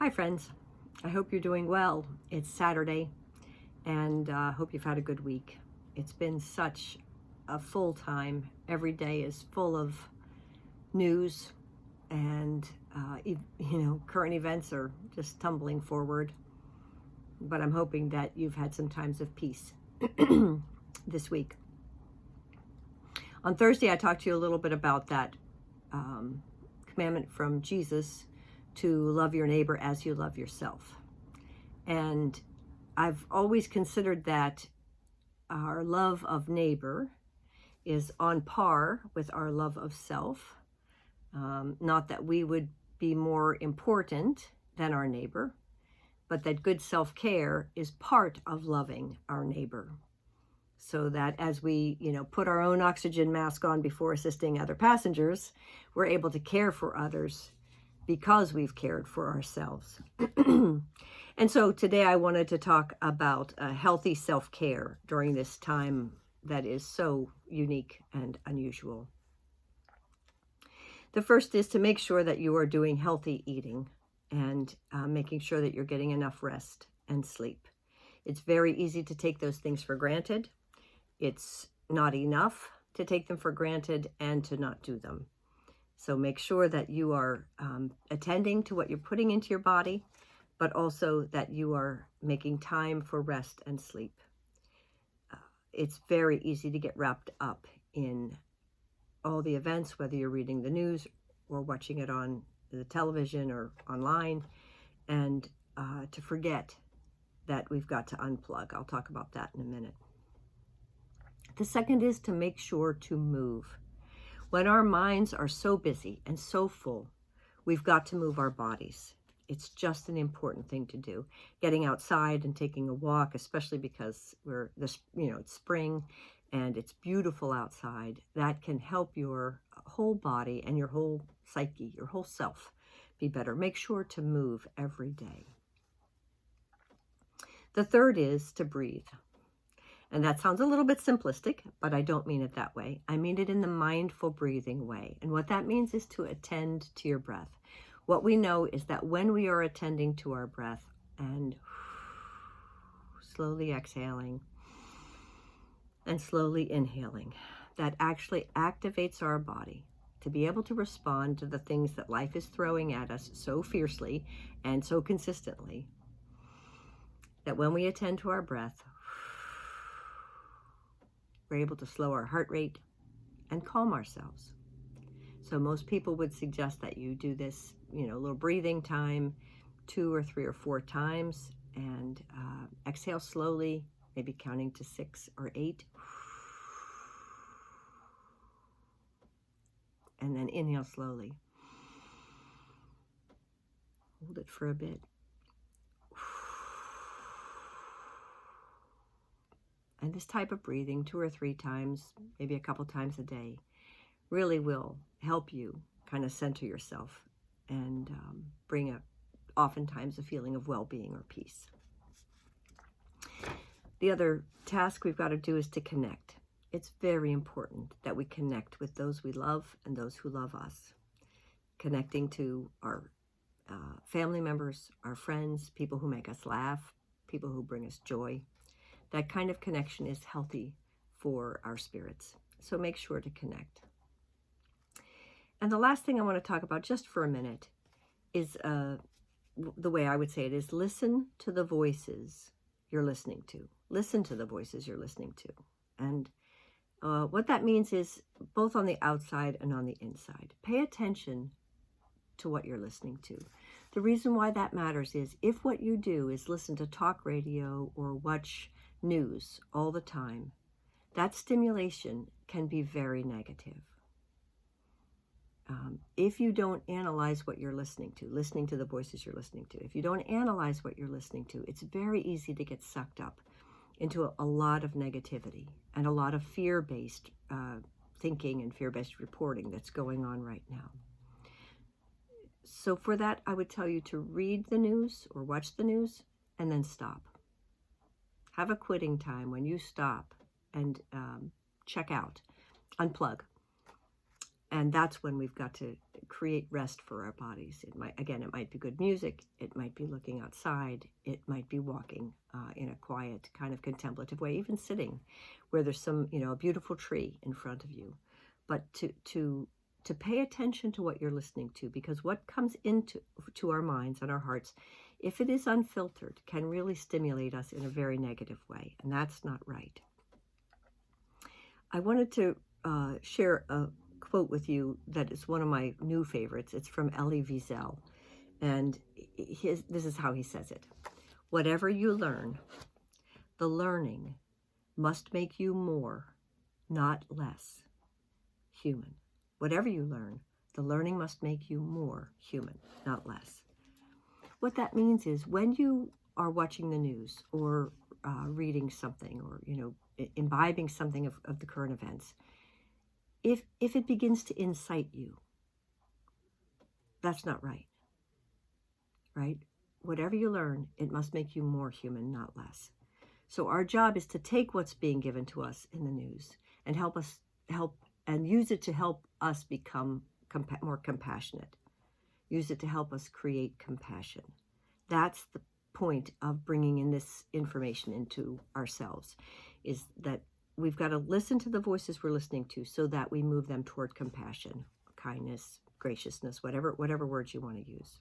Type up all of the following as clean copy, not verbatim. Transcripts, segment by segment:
Hi friends, I hope you're doing well. It's Saturday and hope you've had a good week. It's been such a full time. Every day is full of news and current events are just tumbling forward. But I'm hoping that you've had some times of peace this week. On Thursday, I talked to you a little bit about that commandment from Jesus to love your neighbor as you love yourself. And I've always considered that our love of neighbor is on par with our love of self. Not that we would be more important than our neighbor, but that good self-care is part of loving our neighbor. So that as we, put our own oxygen mask on before assisting other passengers, we're able to care for others because we've cared for ourselves. And so today I wanted to talk about healthy self-care during this time that is so unique and unusual. The first is to make sure that you are doing healthy eating and making sure that you're getting enough rest and sleep. It's very easy to take those things for granted. It's not enough to take them for granted and to not do them. So make sure that you are attending to what you're putting into your body, but also that you are making time for rest and sleep. It's very easy to get wrapped up in all the events, whether you're reading the news or watching it on the television or online, and to forget that we've got to unplug. I'll talk about that in a minute. The second is to make sure to move. When our minds are so busy and so full, we've got to move our bodies. It's just an important thing to do. Getting outside and taking a walk, especially because it's spring and it's beautiful outside, that can help your whole body and your whole psyche, your whole self be better. Make sure to move every day. The third is to breathe. And that sounds a little bit simplistic, but I don't mean it that way. I mean it in the mindful breathing way. And what that means is to attend to your breath. What we know is that when we are attending to our breath and slowly exhaling and slowly inhaling, that actually activates our body to be able to respond to the things that life is throwing at us so fiercely and so consistently, that when we attend to our breath, we're able to slow our heart rate and calm ourselves. So most people would suggest that you do this, a little breathing time 2 or 3 or 4 times, and exhale slowly, maybe counting to 6 or 8. And then inhale slowly. Hold it for a bit. And this type of breathing 2 or 3 times, maybe a couple times a day, really will help you kind of center yourself and bring oftentimes a feeling of well-being or peace. The other task we've got to do is to connect. It's very important that we connect with those we love and those who love us. Connecting to our family members, our friends, people who make us laugh, people who bring us joy. That kind of connection is healthy for our spirits. So make sure to connect. And the last thing I want to talk about just for a minute is the way I would say it is listen to the voices you're listening to. Listen to the voices you're listening to. And what that means is both on the outside and on the inside. Pay attention to what you're listening to. The reason why that matters is if what you do is listen to talk radio or watch news all the time, that stimulation can be very negative. If you don't analyze what you're listening to the voices you're listening to, if you don't analyze what you're listening to, it's very easy to get sucked up into a lot of negativity and a lot of fear-based thinking and fear-based reporting that's going on right now. So for that, I would tell you to read the news or watch the news and then stop. Have a quitting time when you stop and check out, unplug. And that's when we've got to create rest for our bodies. It might be good music. It might be looking outside. It might be walking in a quiet, kind of contemplative way, even sitting where there's some, a beautiful tree in front of you. But to pay attention to what you're listening to, because what comes into our minds and our hearts, if it is unfiltered, can really stimulate us in a very negative way, and that's not right. I wanted to share a quote with you that is one of my new favorites. It's from Elie Wiesel, and this is how he says it. Whatever you learn, the learning must make you more, not less, human. Whatever you learn, the learning must make you more human, not less. What that means is when you are watching the news or reading something or, imbibing something of the current events, if it begins to incite you, that's not right, right? Whatever you learn, it must make you more human, not less. So our job is to take what's being given to us in the news and help and use it to help us become more compassionate. Use it to help us create compassion. That's the point of bringing in this information into ourselves, is that we've got to listen to the voices we're listening to so that we move them toward compassion, kindness, graciousness, whatever words you want to use.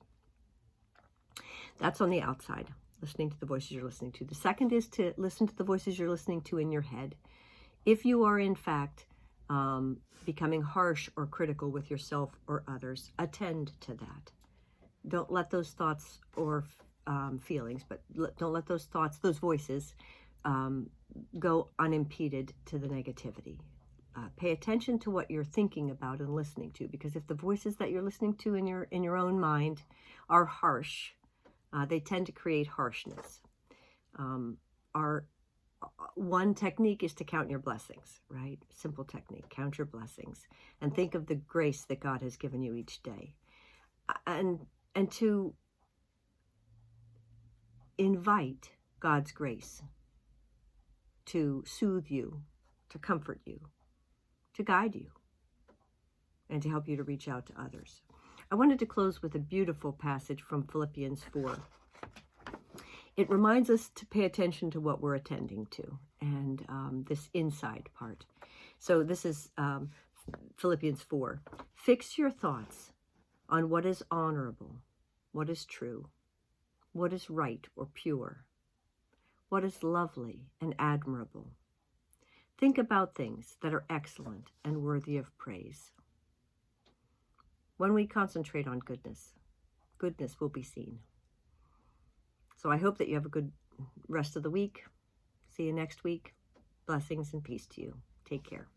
That's on the outside, listening to the voices you're listening to. The second is to listen to the voices you're listening to in your head. If you are, in fact, becoming harsh or critical with yourself or others, attend to that. Don't let those thoughts or feelings, but don't let those thoughts, those voices, go unimpeded to the negativity. Pay attention to what you're thinking about and listening to, because if the voices that you're listening to in your own mind are harsh, they tend to create harshness. Our one technique is to count your blessings, right? Simple technique. Count your blessings and think of the grace that God has given you each day, and to invite God's grace to soothe you, to comfort you, to guide you, and to help you to reach out to others. I wanted to close with a beautiful passage from Philippians 4. It reminds us to pay attention to what we're attending to, and this inside part. So this is Philippians 4. Fix your thoughts on what is honorable, what is true, what is right or pure, what is lovely and admirable. Think about things that are excellent and worthy of praise. When we concentrate on goodness, goodness will be seen. So I hope that you have a good rest of the week. See you next week. Blessings and peace to you. Take care.